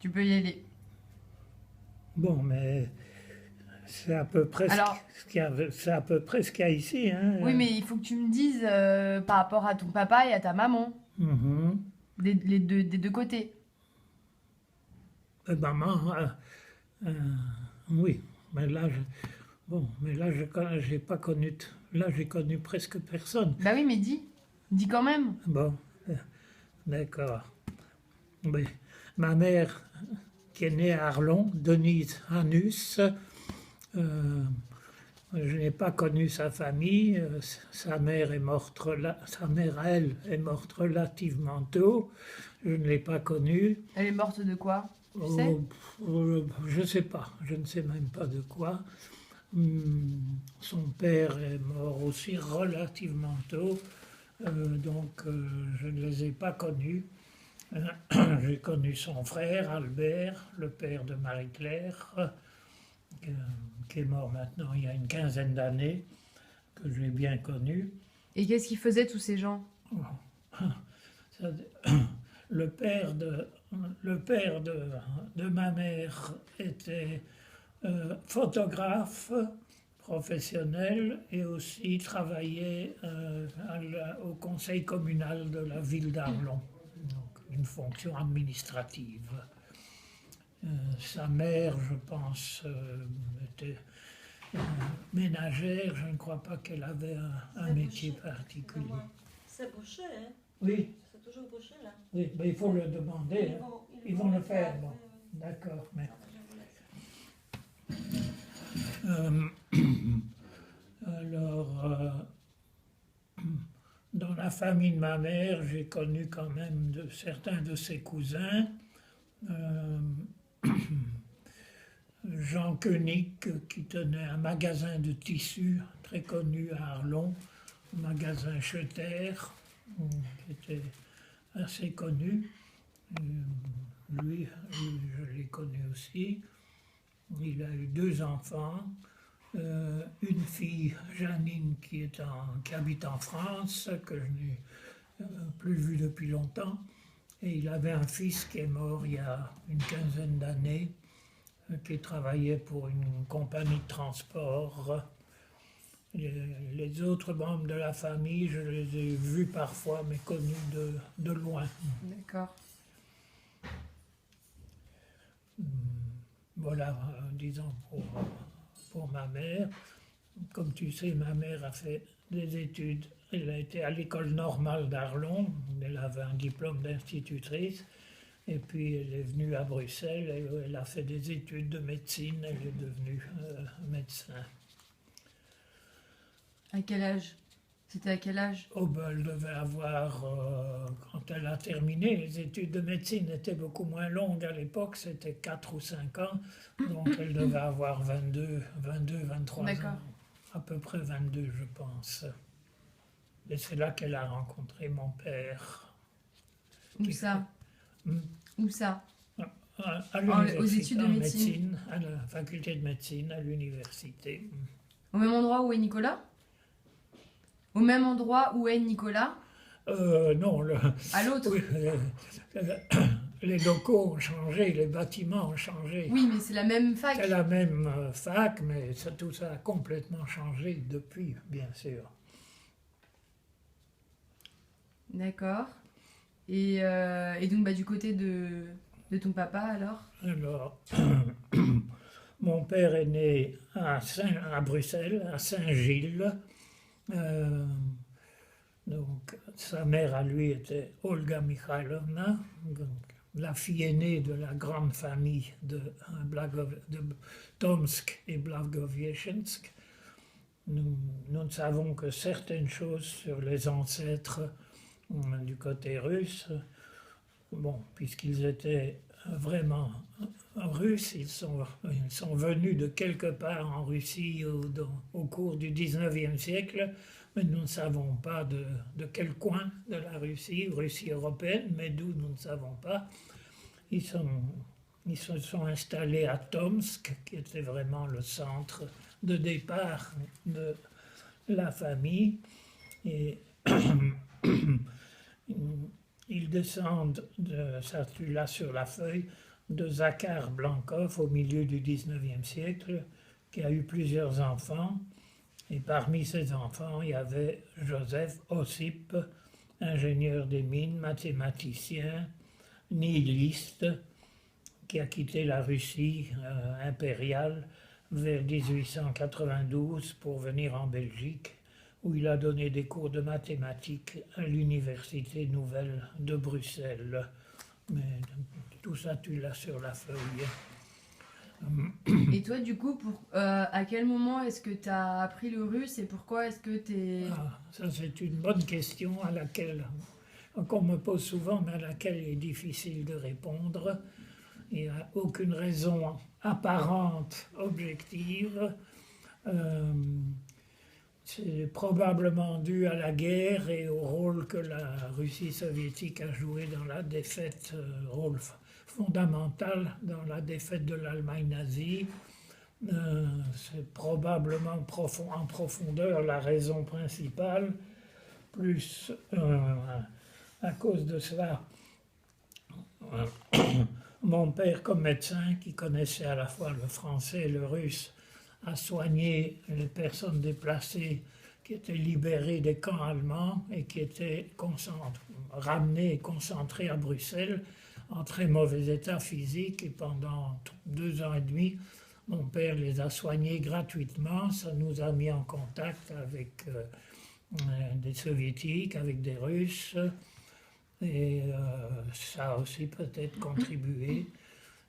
Tu peux y aller. Bon, mais c'est à peu près Alors, c'est à peu près ce qu'il y a ici, hein. oui, mais il faut que tu me dises par rapport à ton papa et à ta maman, Mhm. des deux côtés. Maman, euh, oui, mais là, bon, mais là, j'ai pas connu, là, j'ai connu presque personne. Bah oui, mais dis. Dis quand même. Bon, euh, d'accord. Oui. Ma mère, qui est née à Arlon, Denise Hanus, euh, je n'ai pas connu sa famille. Sa mère est morte, sa mère, elle, est morte relativement tôt. Je ne l'ai pas connue. Elle est morte de quoi? Tu sais? Oh, je ne sais pas, je ne sais même pas de quoi. Son père est mort aussi relativement tôt, je ne les ai pas connus. J'ai connu son frère Albert, le père de Marie-Claire, euh, qui est mort maintenant il y a une quinzaine d'années, que j'ai bien connu. Et qu'est-ce qu'ils faisaient tous ces gens? Ça- Le père de ma mère était photographe professionnel et aussi travaillait au conseil communal de la ville d'Arlon, donc une fonction administrative. Sa mère, je pense, était ménagère. Je ne crois pas qu'elle avait un métier particulier. C'est bouché, hein? Oui, C'est toujours bouché, là. oui, mais il faut le demander, hein. Ils vont le faire, bon. Oui, oui. D'accord, mais. Ah, je vous laisse. Euh, alors, dans la famille de ma mère, j'ai connu quand même certains de ses cousins. Euh, Jean Koenig, qui tenait un magasin de tissus très connu à Arlon, un magasin Schetter, qui était assez connu. Lui, je l'ai connu aussi. Il a eu deux enfants. Une fille, Janine, qui habite en France, que je n'ai plus vue depuis longtemps. Et il avait un fils qui est mort il y a une quinzaine d'années, qui travaillait pour une compagnie de transport. Les autres membres de la famille, je les ai vus parfois, mais connus de loin. D'accord. Voilà, disons, pour ma mère. Comme tu sais, ma mère a fait des études. Elle a été à l'école normale d'Arlon. Elle avait un diplôme d'institutrice. Et puis elle est venue à Bruxelles. Elle a fait des études de médecine. Elle est devenue médecin. À quel âge? C'était à quel âge? Oh ben, elle devait avoir, quand elle a terminé, les études de médecine étaient beaucoup moins longues à l'époque, c'était 4 ou 5 ans, donc elle devait avoir 23 D'accord. ans, à peu près 22 je pense. Et c'est là qu'elle a rencontré mon père. Où ça? Hmm. Où ça? À Aux études l'université, de en médecine. médecine, à la faculté de médecine, à l'université. Au même endroit où est Nicolas? Au même endroit où est Nicolas? Non, À l'autre? oui, les locaux ont changé, les bâtiments ont changé. Oui, mais c'est la même fac. C'est la même fac, mais tout ça a complètement changé depuis, bien sûr. D'accord. Et donc, bah, du côté de ton papa, alors? Alors, mon père est né à Bruxelles, à Saint-Gilles. Euh, donc, sa mère à lui était Olga Mikhailovna, donc, la fille aînée de la grande famille de Tomsk et Blagoviechensk. Nous ne savons que certaines choses sur les ancêtres du côté russe. Bon, puisqu'ils étaient vraiment russes, ils sont venus de quelque part en Russie au cours du 19e siècle, mais nous ne savons pas de quel coin de la Russie, Russie européenne, mais d'où nous ne savons pas. Ils se sont installés à Tomsk, qui était vraiment le centre de départ de la famille. Et ils descendent, ça tu l'as sur la feuille, de Zakhar Blankov au milieu du 19e siècle, qui a eu plusieurs enfants. Et parmi ses enfants, il y avait Joseph Ossip, ingénieur des mines, mathématicien, nihiliste, qui a quitté la Russie impériale vers 1892 pour venir en Belgique, où il a donné des cours de mathématiques à l'Université nouvelle de Bruxelles. Mais tout ça, tu l'as sur la feuille. Et toi, du coup, à quel moment est-ce que tu as appris le russe et pourquoi est-ce que tu es... Ah, ça, c'est une bonne question à laquelle qu'on me pose souvent, mais à laquelle il est difficile de répondre. Il n'y a aucune raison apparente, objective. C'est probablement dû à la guerre et au rôle que la Russie soviétique a joué dans la défaite, rôle fondamental dans la défaite de l'Allemagne nazie. C'est probablement en profondeur la raison principale, plus à cause de cela. Mon père, comme médecin, qui connaissait à la fois le français et le russe, a soigné les personnes déplacées qui étaient libérées des camps allemands et qui étaient ramenées et concentrées à Bruxelles en très mauvais état physique. Et pendant 2 ans et demi, mon père les a soignés gratuitement. Ça nous a mis en contact avec des soviétiques, avec des Russes. Et ça a aussi peut-être contribué.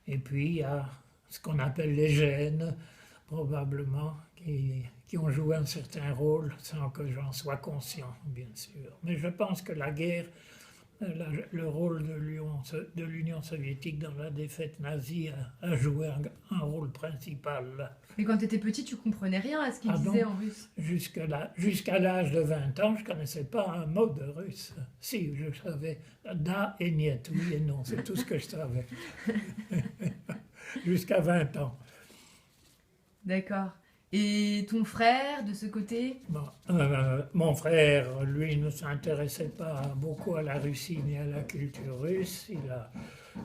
Et puis il y a ce qu'on appelle les gènes, probablement, qui ont joué un certain rôle sans que j'en sois conscient, bien sûr. Mais je pense que la guerre, le rôle de l'Union soviétique dans la défaite nazie a joué un rôle principal. Mais quand tu étais petit, tu comprenais rien à ce qu'il disait en russe? Jusqu'à l'âge de 20 ans, je ne connaissais pas un mot de russe. Si, je savais da et niet, oui et non, c'est tout ce que je savais. Jusqu'à 20 ans. D'accord. Et ton frère, de ce côté? Bon, mon frère, lui, ne s'intéressait pas beaucoup à la Russie ni à la culture russe.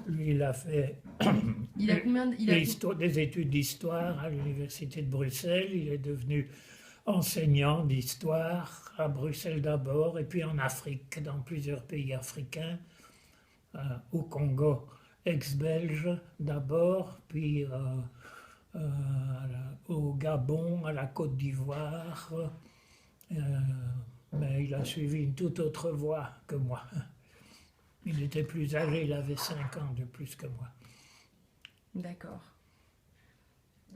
Il a fait Il a combien de... des études d'histoire à l'université de Bruxelles. Il est devenu enseignant d'histoire à Bruxelles d'abord, et puis en Afrique, dans plusieurs pays africains, au Congo ex-belge d'abord, puis au Gabon, à la Côte d'Ivoire, mais il a suivi une toute autre voie que moi. Il était plus âgé, il avait 5 ans de plus que moi. D'accord.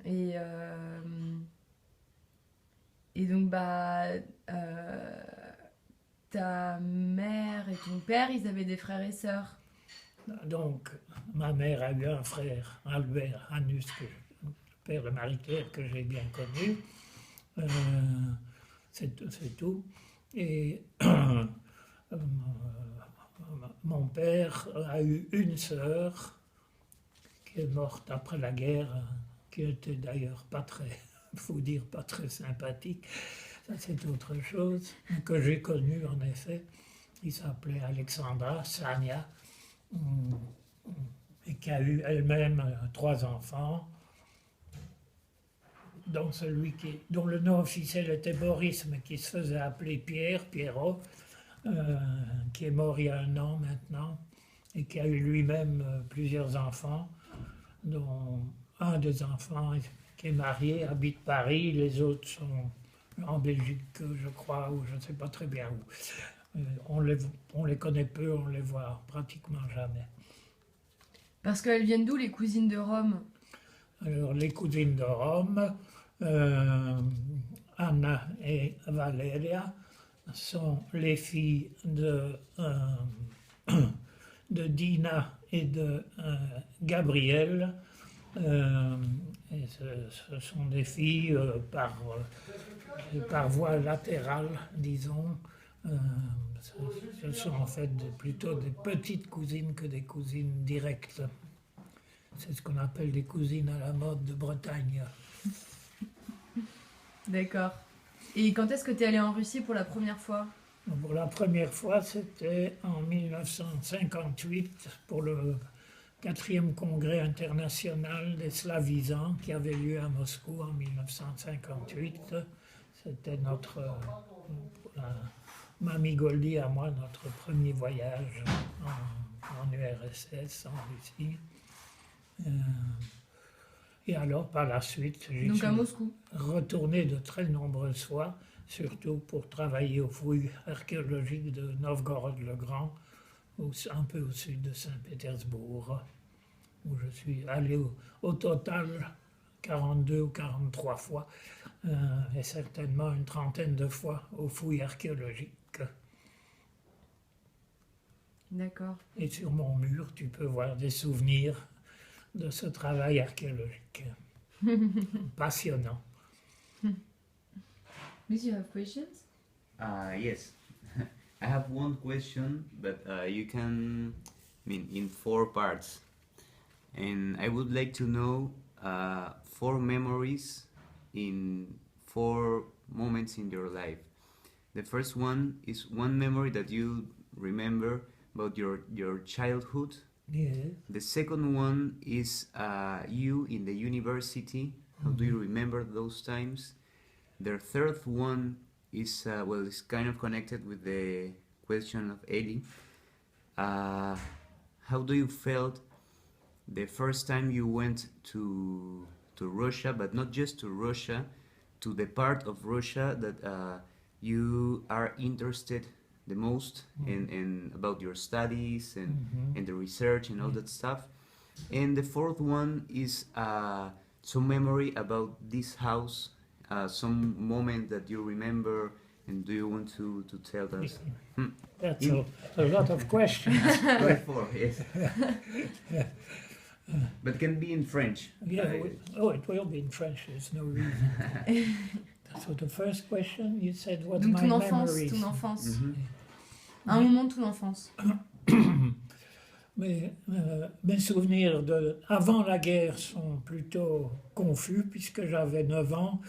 Et donc, ta mère et ton père, ils avaient des frères et sœurs? Donc, ma mère a eu un frère, Albert Hanus, le père de Marie-Claire, que j'ai bien connu. C'est tout. Et mon père a eu une sœur qui est morte après la guerre, qui était d'ailleurs pas très, faut dire, pas très sympathique. Ça, c'est autre chose, que j'ai connu en effet. Il s'appelait Alexandra Sania, et qui a eu elle-même 3 enfants, dont le nom officiel était Boris, mais qui se faisait appeler Pierrot, qui est mort il y a 1 an maintenant, et qui a eu lui-même plusieurs enfants, dont un des enfants qui est marié, habite Paris, les autres sont en Belgique, je crois, ou je ne sais pas très bien où. On les connaît peu, on les voit pratiquement jamais. Parce qu'elles viennent d'où, les cousines de Rome? Alors, les cousines de Rome, Anna et Valeria, sont les filles de Dina et de Gabriel. Et ce sont des filles par voie latérale, disons. Ce sont en fait plutôt des petites cousines que des cousines directes. C'est ce qu'on appelle des cousines à la mode de Bretagne. D'accord. Et quand est-ce que tu es allé en Russie pour la première fois? Pour la première fois, c'était en 1958 pour le 4e congrès international des slavisants qui avait lieu à Moscou en 1958. C'était Mamie Goldie à moi, notre premier voyage en URSS, en Russie. Et alors, par la suite, j'y Donc à suis Moscou. retourné de très nombreuses fois, surtout pour travailler aux fouilles archéologiques de Novgorod-le-Grand, un peu au sud de Saint-Pétersbourg, où je suis allé au total 42 ou 43 fois, et certainement une trentaine de fois aux fouilles archéologiques. D'accord. Et sur mon mur, tu peux voir des souvenirs de ce travail archéologique. Passionnant. Do you have questions? Yes. I have one question, but you can, in 4 parts. And I would like to know 4 memories in 4 moments in your life. The first one is one memory that you remember about your childhood. Yes. The second one is you in the university. How do you remember those times? The third one is, it's kind of connected with the question of Eli. How do you felt the first time you went to Russia, but not just to Russia, to the part of Russia that you are interested the most in about your studies and the research and all that stuff? And the fourth one is some memory about this house, some moment that you remember, and do you want to tell us? That's a lot of questions. Go for yes. But can be in French. Yeah, it will be in French, there's no reason. So the first question, you said, what's Donc my ton enfance, memories? ton enfance. Mhm. Un moment de ton enfance. Mes souvenirs avant la guerre sont plutôt confus, puisque j'avais 9 ans,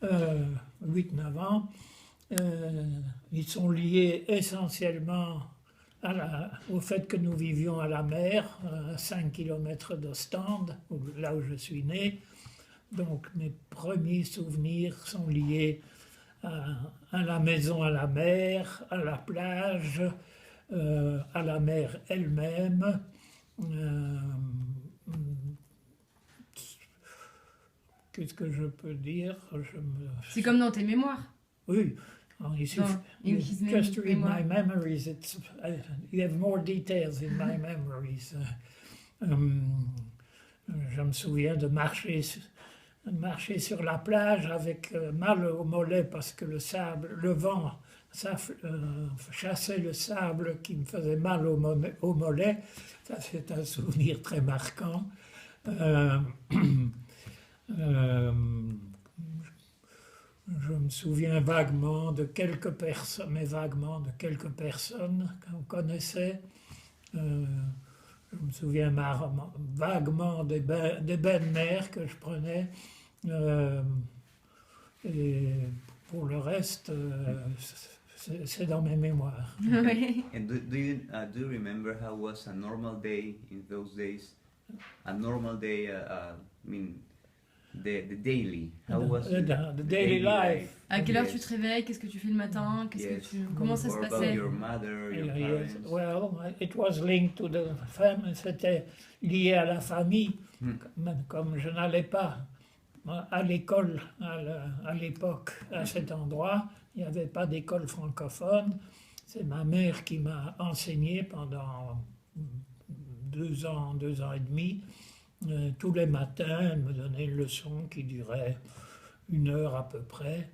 8-9 ans. Ils sont liés essentiellement au fait que nous vivions à la mer, à 5 km d'Ostende, là où je suis né. Donc mes premiers souvenirs sont liés à la maison à la mer, à la plage, à la mer elle-même. Qu'est-ce que je peux dire? C'est comme dans tes mémoires. Oui. Il suffit, in his just read my memoir. memories. You have more details in my memories. Je me souviens de marcher sur la plage avec mal au mollet parce que le vent chassait le sable qui me faisait mal au mollet. Ça, c'est un souvenir très marquant. Je me souviens vaguement de quelques personnes, qu'on connaissait. Je me souviens vaguement des bains de mer que je prenais. Et pour le reste, c'est dans mes mémoires. Oui. And do you remember how was a normal day in those days? A normal day, the daily. How was The daily life. À quelle heure Yes. tu te réveilles? Qu'est-ce que tu fais le matin? Yes. Comment ça se Or about passait? your mother, your Yes, parents? well, it was linked to the family. C'était lié à la famille. Comme je n'allais pas à l'école à l'époque à cet endroit, il n'y avait pas d'école francophone. C'est ma mère qui m'a enseigné pendant 2 ans et demi. Tous les matins, elle me donnait une leçon qui durait 1 heure à peu près.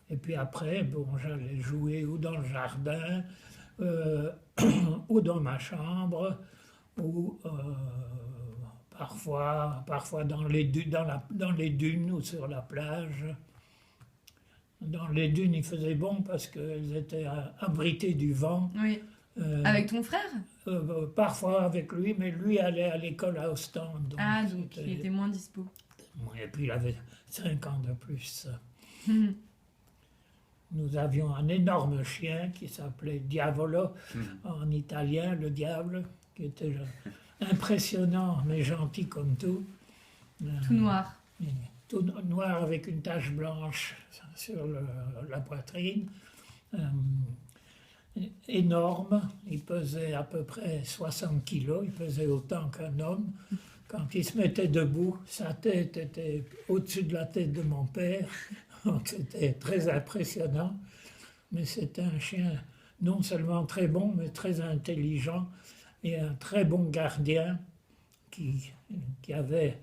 Et puis après, j'allais jouer ou dans le jardin, ou dans ma chambre, ou parfois dans les dunes ou sur la plage. Dans les dunes, il faisait bon parce qu'elles étaient abritées du vent. Oui. Avec ton frère? Parfois avec lui, mais lui allait à l'école à Ostende. Donc il était moins dispo. Et puis il avait 5 ans de plus. Nous avions un énorme chien qui s'appelait Diavolo, en italien, le diable, qui était impressionnant, mais gentil comme tout. Tout noir. Tout noir avec une tache blanche sur la poitrine. Énorme, il pesait à peu près 60 kilos, il pesait autant qu'un homme. Quand il se mettait debout, sa tête était au-dessus de la tête de mon père, donc c'était très impressionnant. Mais c'était un chien non seulement très bon, mais très intelligent et un très bon gardien qui avait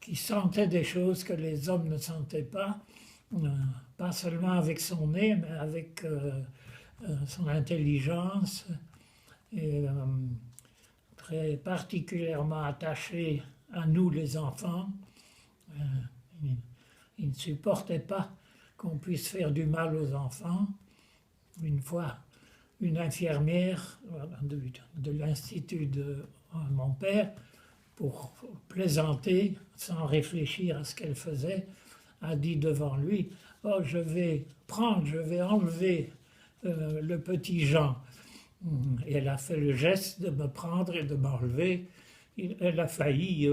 qui sentait des choses que les hommes ne sentaient pas seulement avec son nez, mais avec son intelligence, et très particulièrement attaché à nous les enfants. Il ne supportait pas qu'on puisse faire du mal aux enfants. Une fois, une infirmière de l'institut de mon père, pour plaisanter, sans réfléchir à ce qu'elle faisait, a dit devant lui: « Oh, je vais enlever le petit Jean. » Et elle a fait le geste de me prendre et de m'enlever. Elle a failli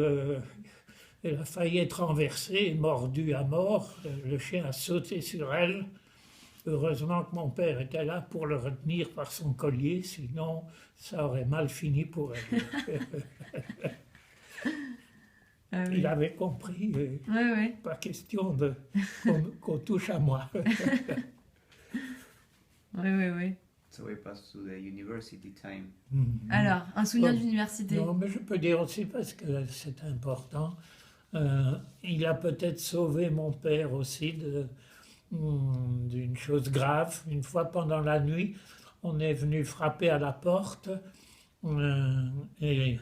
être renversée, mordue à mort. Le chien a sauté sur elle. Heureusement que mon père était là pour le retenir par son collier, sinon ça aurait mal fini pour elle. Ah oui. Il avait compris, Ouais. pas question qu'on touche à moi. Ouais. So we pass to the university time. Alors, un souvenir Oh. d'université. Non, mais je peux dire aussi, parce que c'est important, il a peut-être sauvé mon père aussi d'une chose grave. Une fois pendant la nuit, on est venu frapper à la porte et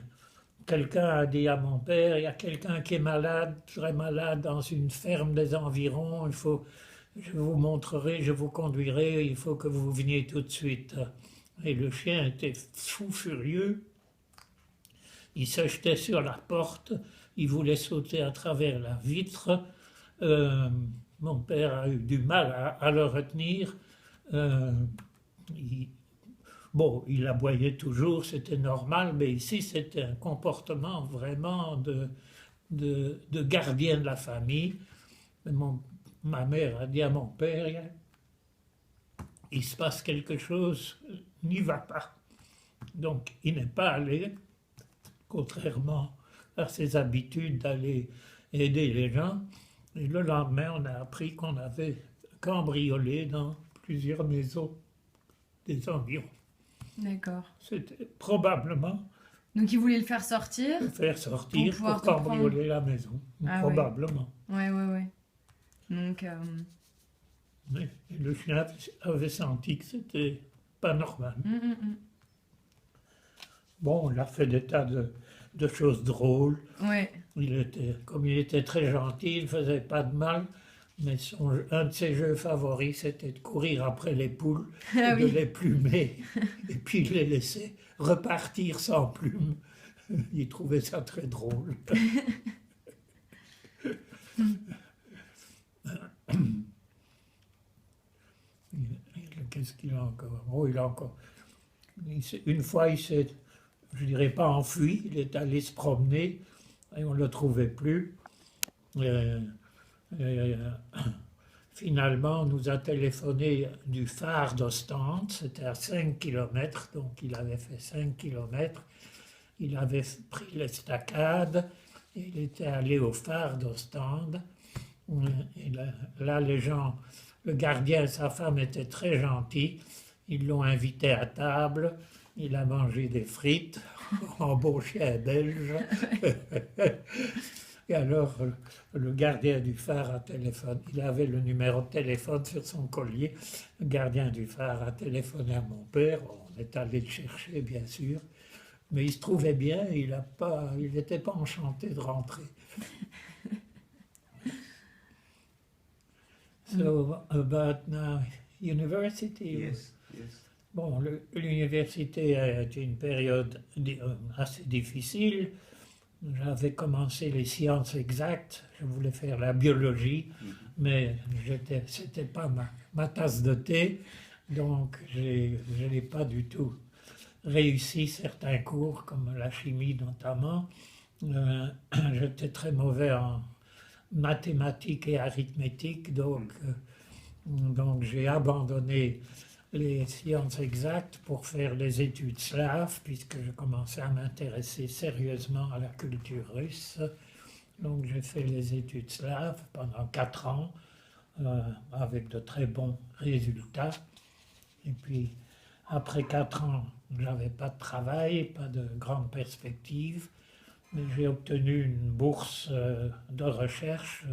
quelqu'un a dit à mon père: « Il y a quelqu'un qui est malade, très malade, dans une ferme des environs, je vous montrerai, je vous conduirai, il faut que vous veniez tout de suite. » Et le chien était fou furieux. Il se jetait sur la porte, il voulait sauter à travers la vitre. Mon père a eu du mal à le retenir. Il aboyait toujours, c'était normal, mais ici c'était un comportement vraiment de gardien de la famille. Ma mère a dit à mon père: « Il se passe quelque chose, n'y va pas. » Donc il n'est pas allé, contrairement à ses habitudes d'aller aider les gens. Et le lendemain, on a appris qu'on avait cambriolé dans plusieurs maisons des environs. D'accord. C'était probablement Donc, il voulait le faire sortir. le faire sortir Pour pouvoir pour te cambrioler la maison. Ah Probablement. Ouais. Donc, Mais le chien avait senti que c'était pas normal. Bon, on a fait des tas de choses drôles. Ouais. Comme il était très gentil, il ne faisait pas de mal. Mais un de ses jeux favoris, c'était de courir après les poules, Ah de oui. les plumer, et puis de les laisser repartir sans plumes. Il trouvait ça très drôle. Qu'est-ce qu'il a encore? Oh, il a encore. Une fois, il s'est, je dirais pas enfui, il est allé se promener et on ne le trouvait plus. Finalement, on nous a téléphoné du phare d'Ostende, c'était à 5 km, donc il avait fait 5 km. Il avait pris l'estacade, il était allé au phare d'Ostende. Et là, les gens, le gardien et sa femme étaient très gentils. Ils l'ont invité à table. Il a mangé des frites, en beau chien belge. Et alors, le gardien du phare a téléphoné. Il avait le numéro de téléphone sur son collier. Le gardien du phare a téléphoné à mon père. On est allé le chercher, bien sûr. Mais il se trouvait bien. Il n'était pas enchanté de rentrer. So, about now, university. Yes. Bon, l'université a été une période assez difficile. J'avais commencé les sciences exactes, je voulais faire la biologie, mais c'était pas ma tasse de thé, donc je n'ai pas du tout réussi certains cours, comme la chimie notamment. J'étais très mauvais en mathématiques et arithmétique, donc j'ai abandonné les sciences exactes pour faire les études slaves, puisque je commençais à m'intéresser sérieusement à la culture russe. Donc j'ai fait les études slaves pendant 4 ans, avec de très bons résultats. Et puis, après 4 ans, je n'avais pas de travail, pas de grande perspective, mais j'ai obtenu une bourse de recherche